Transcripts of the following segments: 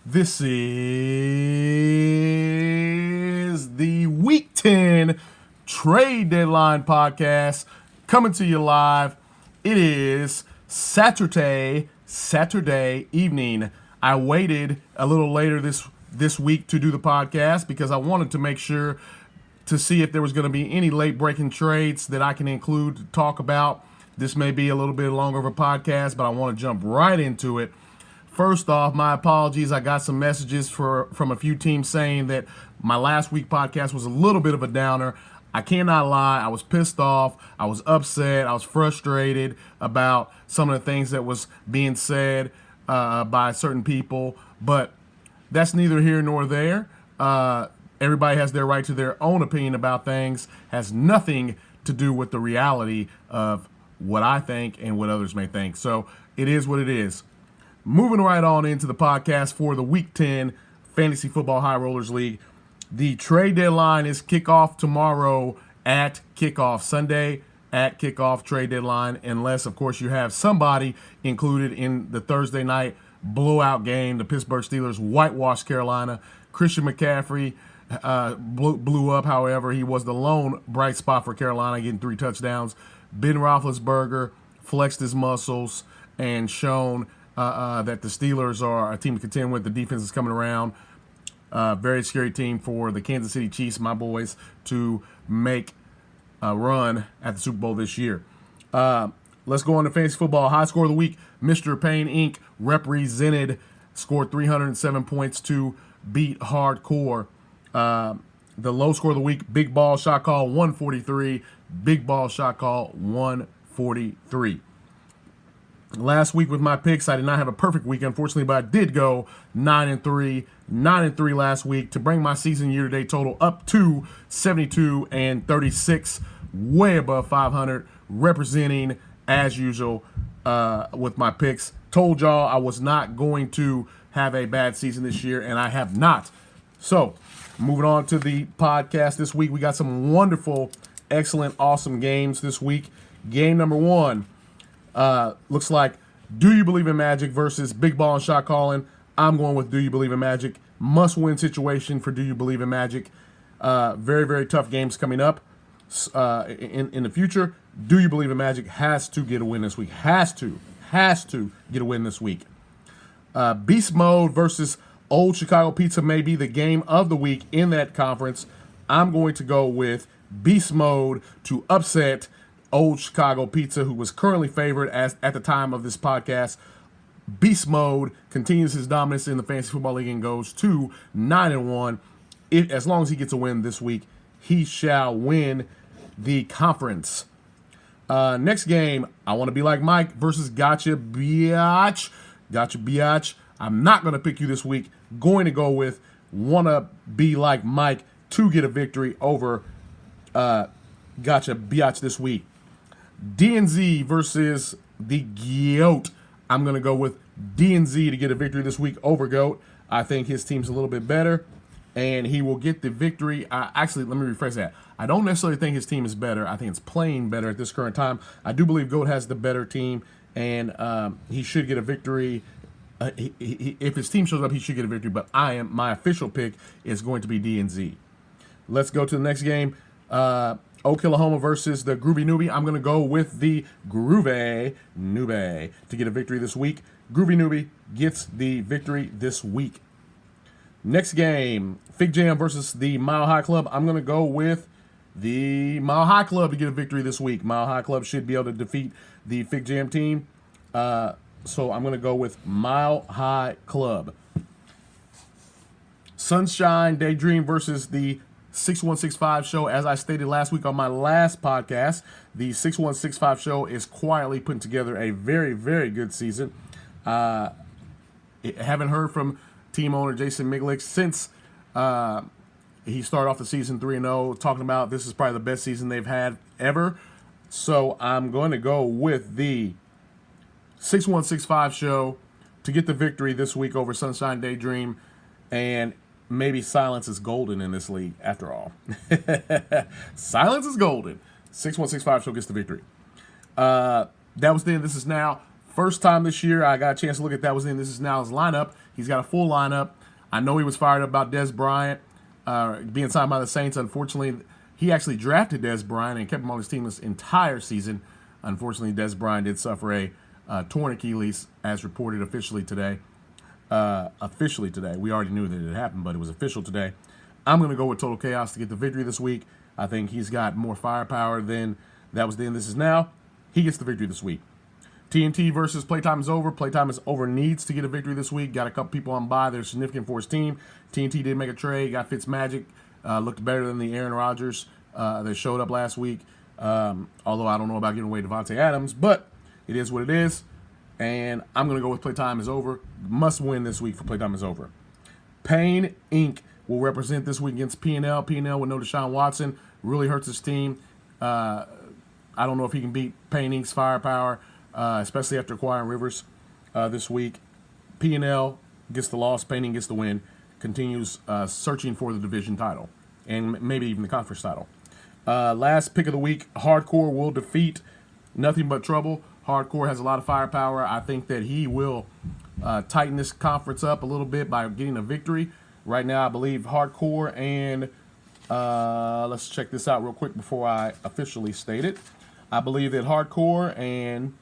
This is the Week 10 Trade Deadline Podcast coming to you live. It is Saturday evening. I waited a little later this week to do the podcast because I wanted to make sure to see if there was going to be any late breaking trades that I can include to talk about. This may be a little bit longer of a podcast, but I want to jump right into it. First off, my apologies. I got some messages from a few teams saying that my last week podcast was a little bit of a downer. I cannot lie. I was pissed off. I was upset. I was frustrated about some of the things that was being said by certain people. But that's neither here nor there. Everybody has their right to their own opinion about things. Has nothing to do with the reality of what I think and what others may think. So it is what it is. Moving right on into the podcast for the Week 10 Fantasy Football High Rollers League. The trade deadline is kickoff tomorrow at kickoff. Sunday at kickoff trade deadline, unless, of course, you have somebody included in the Thursday night blowout game. The Pittsburgh Steelers whitewashed Carolina. Christian McCaffrey blew up, however. He was the lone bright spot for Carolina, getting 3 touchdowns. Ben Roethlisberger flexed his muscles and shown that the Steelers are a team to contend with. The defense is coming around. Very scary team for the Kansas City Chiefs, my boys, to make a run at the Super Bowl this year. Let's go on to fantasy football. High score of the week, Mr. Payne Inc. represented, scored 307 points to beat Hardcore. The low score of the week, Big Ball Shot Call 143. Big Ball Shot Call 143. Last week with my picks, I did not have a perfect week, unfortunately, but I did go 9-3. 9-3 last week to bring my season year-to-date total up to 72-36, way above 500, representing, as usual, with my picks. Told y'all I was not going to have a bad season this year, and I have not. So, moving on to the podcast this week, we got some wonderful, excellent, awesome games this week. Game number 1. Looks like Do You Believe in Magic versus Big Ball and Shot Calling. I'm going with Do You Believe in Magic. Must-win situation for Do You Believe in Magic. Very, very tough games coming up in the future. Do You Believe in Magic has to get a win this week. Has to get a win this week. Beast Mode versus Old Chicago Pizza may be the game of the week in that conference. I'm going to go with Beast Mode to upset Old Chicago Pizza, who was currently favored at the time of this podcast. Beast Mode continues his dominance in the Fantasy Football League and goes to 9-1. As long as he gets a win this week, he shall win the conference. Next game, I Want to Be Like Mike versus Gotcha Biatch. Gotcha Biatch. I'm not going to pick you this week. Going to go with Wanna Be Like Mike to get a victory over Gotcha Biatch this week. DNZ versus the GOAT. I'm going to go with DNZ to get a victory this week over GOAT. I think his team's a little bit better, and he will get the victory. Actually, let me rephrase that. I don't necessarily think his team is better. I think it's playing better at this current time. I do believe GOAT has the better team, and he should get a victory. If his team shows up, he should get a victory, but my official pick is going to be DNZ. Let's go to the next game. Oklahoma versus the Groovy Newbie. I'm going to go with the Groovy Newbie to get a victory this week. Groovy Newbie gets the victory this week. Next game, Fig Jam versus the Mile High Club. I'm going to go with the Mile High Club to get a victory this week. Mile High Club should be able to defeat the Fig Jam team. So I'm going to go with Mile High Club. Sunshine Daydream versus the 6165 show. As I stated last week on my last podcast, the 6165 show is quietly putting together a very, very good season. Haven't heard from team owner Jason Miglick since he started off the season 3-0, talking about this is probably the best season they've had ever. So I'm going to go with the 6165 show to get the victory this week over Sunshine Daydream, and maybe silence is golden in this league after all. Silence is golden. 6165 show gets the victory. That was then, this is now. First time this year I got a chance to look at That Was Then, This Is Now's lineup. He's got a full lineup. I know he was fired up about Dez Bryant being signed by the Saints. Unfortunately, he actually drafted Dez Bryant and kept him on his team this entire season. Unfortunately, Dez Bryant did suffer a torn Achilles, as reported officially today. We already knew that it happened, but it was official today. I'm going to go with Total Chaos to get the victory this week. I think he's got more firepower than that was then. This is now. He gets the victory this week. TNT versus Playtime is over. Playtime is over needs to get a victory this week. Got a couple people on bye that are significant for his team. TNT did make a trade. Got Fitzmagic. Looked better than the Aaron Rodgers that showed up last week. Although I don't know about giving away Devontae Adams, but it is what it is. And I'm going to go with Playtime is over. Must win this week for Playtime is over. Payne Inc. will represent this week against P&L. P&L with no Deshaun Watson. Really hurts his team. I don't know if he can beat Payne Inc.'s firepower, especially after acquiring Rivers this week. P&L gets the loss. Payne Inc. gets the win. Continues searching for the division title and maybe even the conference title. Last pick of the week, Hardcore will defeat Nothing But Trouble. Hardcore has a lot of firepower. I think that he will tighten this conference up a little bit by getting a victory. Right now, I believe Hardcore and let's check this out real quick before I officially state it. I believe that Hardcore and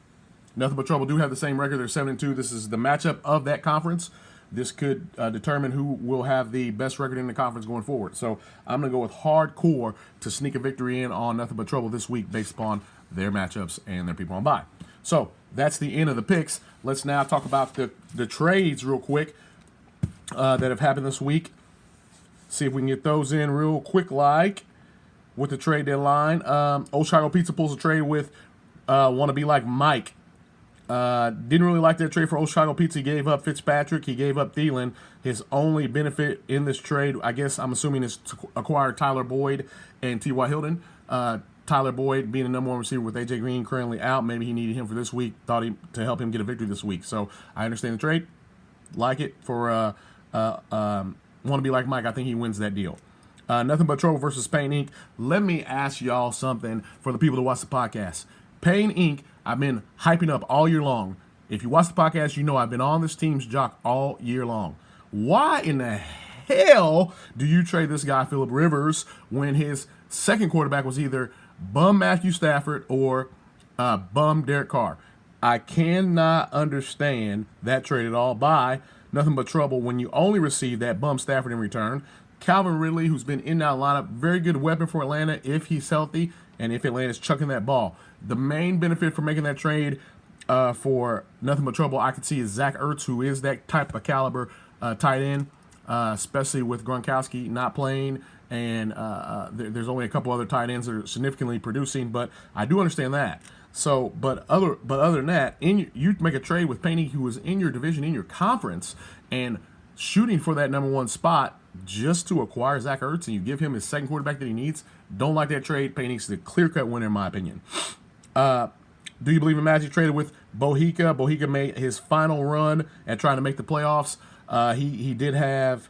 Nothing But Trouble do have the same record. They're 7-2. This is the matchup of that conference. This could determine who will have the best record in the conference going forward. So I'm going to go with Hardcore to sneak a victory in on Nothing But Trouble this week based upon their matchups and their people on bye. So that's the end of the picks. Let's now talk about the trades real quick that have happened this week. See if we can get those in real quick like with the trade deadline. Old Chicago Pizza pulls a trade with Want to Be Like Mike. Didn't really like that trade for Old Chicago Pizza. He gave up Fitzpatrick. He gave up Thielen. His only benefit in this trade, I guess I'm assuming, is to acquire Tyler Boyd and T.Y. Hilton. Tyler Boyd being the number one receiver with A.J. Green currently out. Maybe he needed him for this week. Thought he to help him get a victory this week. So I understand the trade. Like it for Want to Be Like Mike. I think he wins that deal. Nothing But Trouble versus Payne Inc. Let me ask y'all something for the people that watch the podcast. Payne Inc. I've been hyping up all year long. If you watch the podcast, you know I've been on this team's jock all year long. Why in the hell do you trade this guy, Phillip Rivers, when his second quarterback was either bum Matthew Stafford or bum Derek Carr? I cannot understand that trade at all by Nothing But Trouble when you only receive that bum Stafford in return. Calvin Ridley, who's been in that lineup, very good weapon for Atlanta if he's healthy and if Atlanta's chucking that ball. The main benefit for making that trade for Nothing But Trouble I could see is Zach Ertz, who is that type of caliber tight end, especially with Gronkowski not playing. And there's only a couple other tight ends that are significantly producing, but I do understand that. So, but other than that, you make a trade with Payne, who is in your division, in your conference, and shooting for that number one spot just to acquire Zach Ertz, and you give him his second quarterback that he needs. Don't like that trade. Payne is the clear-cut winner, in my opinion. Do you believe in Magic traded with Bohica? Bohica made his final run at trying to make the playoffs. He did have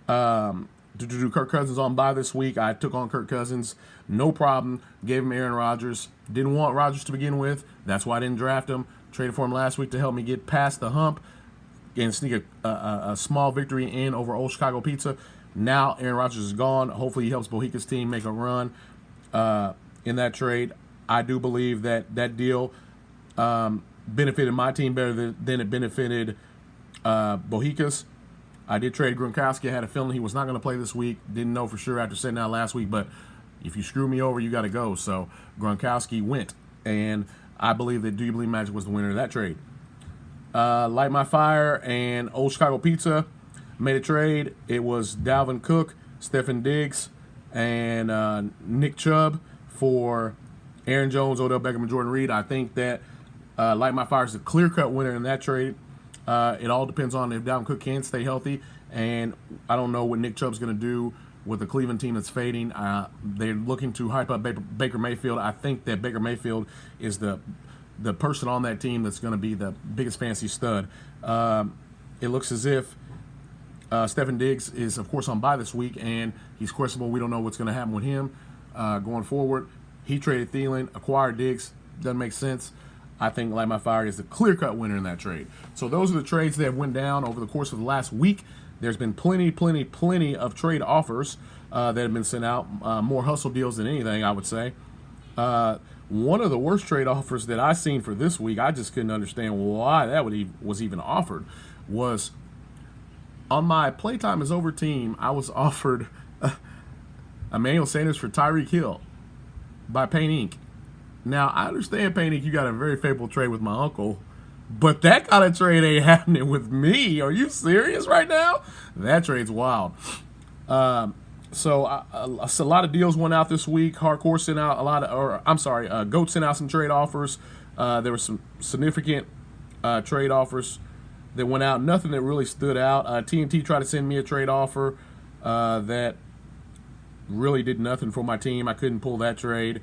Kirk Cousins on bye this week. I took on Kirk Cousins, no problem. Gave him Aaron Rodgers. Didn't want Rodgers to begin with. That's why I didn't draft him. Traded for him last week to help me get past the hump and sneak a small victory in over Old Chicago Pizza. Now Aaron Rodgers is gone. Hopefully he helps Bohica's team make a run in that trade. I do believe that deal benefited my team better than it benefited Bohica's. I did trade Gronkowski. I had a feeling he was not going to play this week. Didn't know for sure after sitting out last week, but if you screw me over, you got to go. So Gronkowski went, and I believe that Do You Believe Magic was the winner of that trade. Light My Fire and Old Chicago Pizza made a trade. It was Dalvin Cook, Stefon Diggs, and Nick Chubb for Aaron Jones, Odell Beckham, and Jordan Reed. I think that Light My Fire is the clear-cut winner in that trade. It all depends on if Dalvin Cook can stay healthy, and I don't know what Nick Chubb's going to do with the Cleveland team that's fading. They're looking to hype up Baker Mayfield. I think that Baker Mayfield is the person on that team that's going to be the biggest fantasy stud. It looks as if Stefon Diggs is, of course, on bye this week, and he's questionable. We don't know what's going to happen with him going forward. He traded Thielen, acquired Diggs. Doesn't make sense. I think Light My Fire is the clear-cut winner in that trade. So those are the trades that went down over the course of the last week. There's been plenty of trade offers that have been sent out. More hustle deals than anything, I would say. One of the worst trade offers that I seen for this week, I just couldn't understand why that was even offered, was on my Playtime is Over team, I was offered Emmanuel Sanders for Tyreek Hill by Paint Inc. Now, I understand, Paint Inc., you got a very favorable trade with my uncle, but that kind of trade ain't happening with me. Are you serious right now? That trade's wild. So a lot of deals went out this week. Hardcore sent out GOAT sent out some trade offers. There were some significant trade offers that went out. Nothing that really stood out. TNT tried to send me a trade offer that really did nothing for my team. I couldn't pull that trade.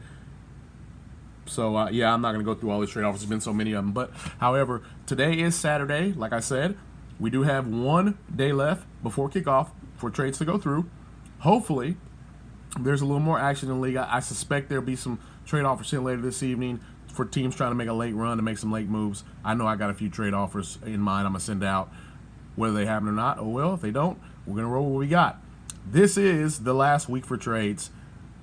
So, yeah, I'm not going to go through all these trade offers. There's been so many of them. But, however, today is Saturday. Like I said, we do have 1 day left before kickoff for trades to go through. Hopefully, there's a little more action in the league. I suspect there'll be some trade offers sent later this evening for teams trying to make a late run, to make some late moves. I know I got a few trade offers in mind I'm going to send out. Whether they happen or not, oh well, if they don't, we're going to roll what we got. This is the last week for trades.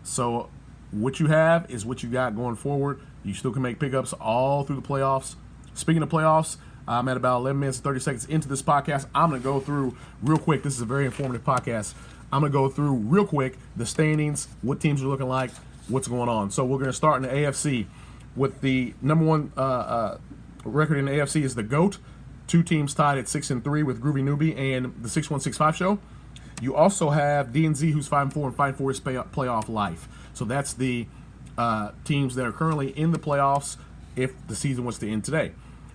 So what you have is what you got going forward. You still can make pickups all through the playoffs. Speaking of playoffs, I'm at about 11 minutes and 30 seconds into this podcast. I'm going to go through real quick. This is a very informative podcast. I'm going to go through real quick the standings, what teams are looking like, what's going on. So we're going to start in the AFC with the number one record in the AFC is the GOAT. 2 teams tied at 6-3 with Groovy Newbie and the 6165 Show. You also have DNZ, who's 5-4 and fighting for his playoff life. So that's the teams that are currently in the playoffs if the season was to end today.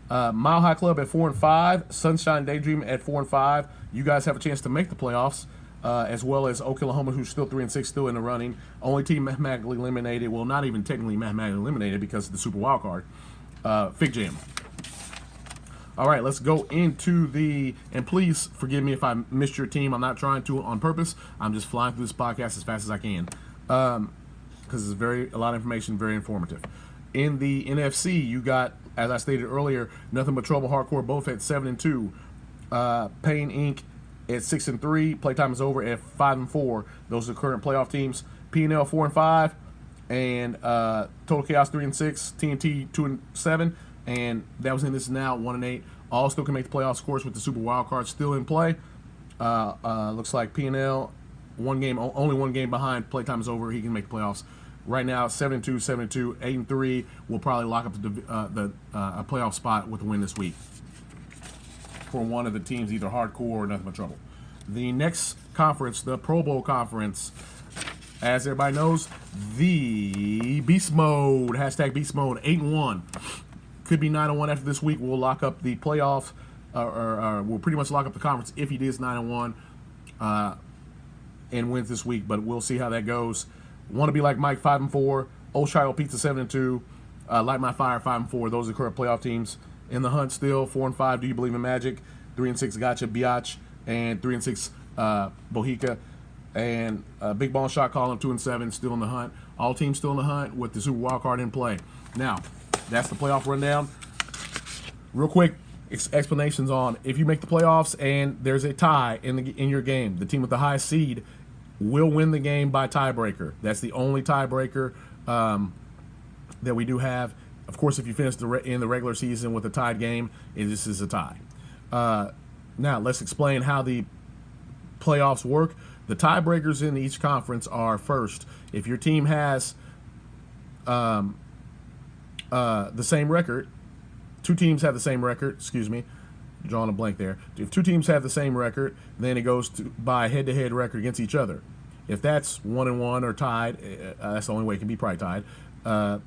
Mile High Club at 4-5, Sunshine Daydream at 4-5. You guys have a chance to make the playoffs, as well as Oklahoma, who's still 3-6, still in the running. Only team mathematically eliminated, well, not even technically mathematically eliminated because of the Super Wild Card, Fig Jam. All right, let's go into and please forgive me if I missed your team. I'm not trying to on purpose. I'm just flying through this podcast as fast as I can because it's a lot of information, very informative. In the NFC, you got, as I stated earlier, Nothing But Trouble Hardcore, both at 7-2. Pain Inc. at 6-3. Playtime is Over at 5-4. Those are the current playoff teams. P&L 4-5, and Total Chaos 3-6. TNT 2-7. And that was in this now 1-8. All still can make the playoffs, of course, with the Super Wild Card still in play. Looks like P&L only one game behind. Playtime is Over. He can make the playoffs. Right now, 7-2, 7-2, 8-3. Will probably lock up a playoff spot with a win this week for one of the teams, either Hardcore or Nothing But Trouble. The next conference, the Pro Bowl conference, as everybody knows, the Beast Mode, hashtag Beast Mode, 8-1. Could be 9-1 after this week. We'll lock up the playoff, or we'll pretty much lock up the conference if he does 9-1 and wins this week. But we'll see how that goes. Want to be like Mike 5-4, Old Child Pizza 7-2, Light My Fire 5-4. Those are the current playoff teams in the hunt. Still 4-5. Do You Believe in Magic? 3-6 Gotcha Biatch, and 3-6 Bohica, and Big Ball Shot Column 2-7 still in the hunt. All teams still in the hunt with the Super Wild Card in play. Now, that's the playoff rundown. Real quick explanations on if you make the playoffs and there's a tie in your game, the team with the highest seed will win the game by tiebreaker. That's the only tiebreaker that we do have. Of course, if you finish in the regular season with a tied game, this is a tie. Now, let's explain how the playoffs work. The tiebreakers in each conference are first, if your team has the same record, 2 teams have the same record, drawing a blank there. If 2 teams have the same record, then it goes by head-to-head record against each other. If that's 1-1 or tied, that's the only way it can be, probably tied,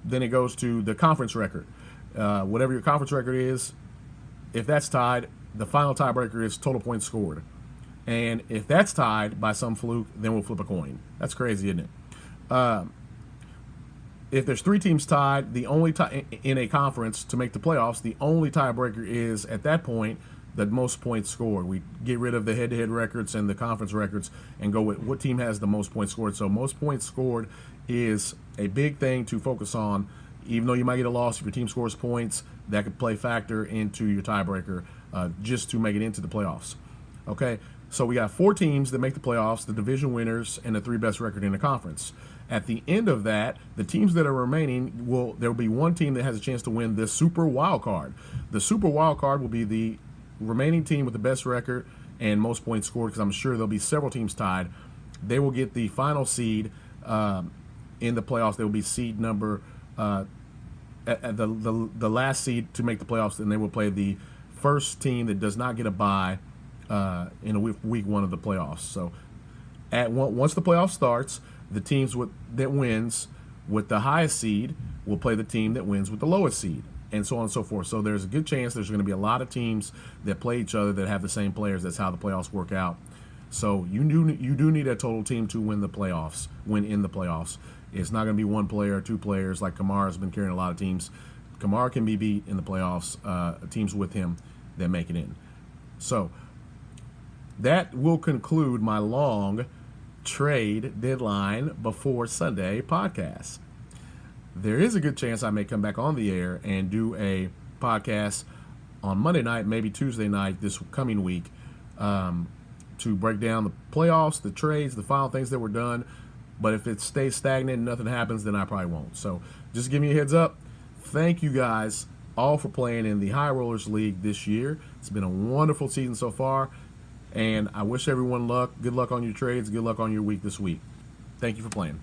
then it goes to the conference record. Whatever your conference record is, if that's tied, the final tiebreaker is total points scored. And if that's tied by some fluke, then we'll flip a coin. That's crazy, isn't it? If there's 3 teams tied, the only in a conference to make the playoffs, the only tiebreaker is, at that point, the most points scored. We get rid of the head-to-head records and the conference records and go with what team has the most points scored. So most points scored is a big thing to focus on. Even though you might get a loss if your team scores points, that could play factor into your tiebreaker just to make it into the playoffs. Okay, so we got 4 teams that make the playoffs, the division winners, and the 3 best record in the conference. At the end of that, the teams that are remaining there will be 1 team that has a chance to win the Super Wild Card. The Super Wild Card will be the remaining team with the best record and most points scored, because I'm sure there'll be several teams tied. They will get the final seed in the playoffs. They will be seed number the last seed to make the playoffs, and they will play the first team that does not get a bye in week 1 of the playoffs. So once the playoff starts, the teams that wins with the highest seed will play the team that wins with the lowest seed, and so on and so forth. So there's a good chance there's going to be a lot of teams that play each other that have the same players. That's how the playoffs work out. So you do need a total team to win in the playoffs. It's not going to be 1 player or 2 players like Kamara's been carrying a lot of teams. Kamara can be beat in the playoffs, teams with him that make it in. So that will conclude my long trade deadline before Sunday podcast. There is a good chance I may come back on the air and do a podcast on Monday night, maybe Tuesday night this coming week, to break down the playoffs, the trades, the final things that were done. But if it stays stagnant and nothing happens, then I probably won't. So just give me a heads up. Thank you guys all for playing in the High Rollers League this year. It's been a wonderful season so far, and I wish everyone luck. Good luck on your trades. Good luck on your week this week. Thank you for playing.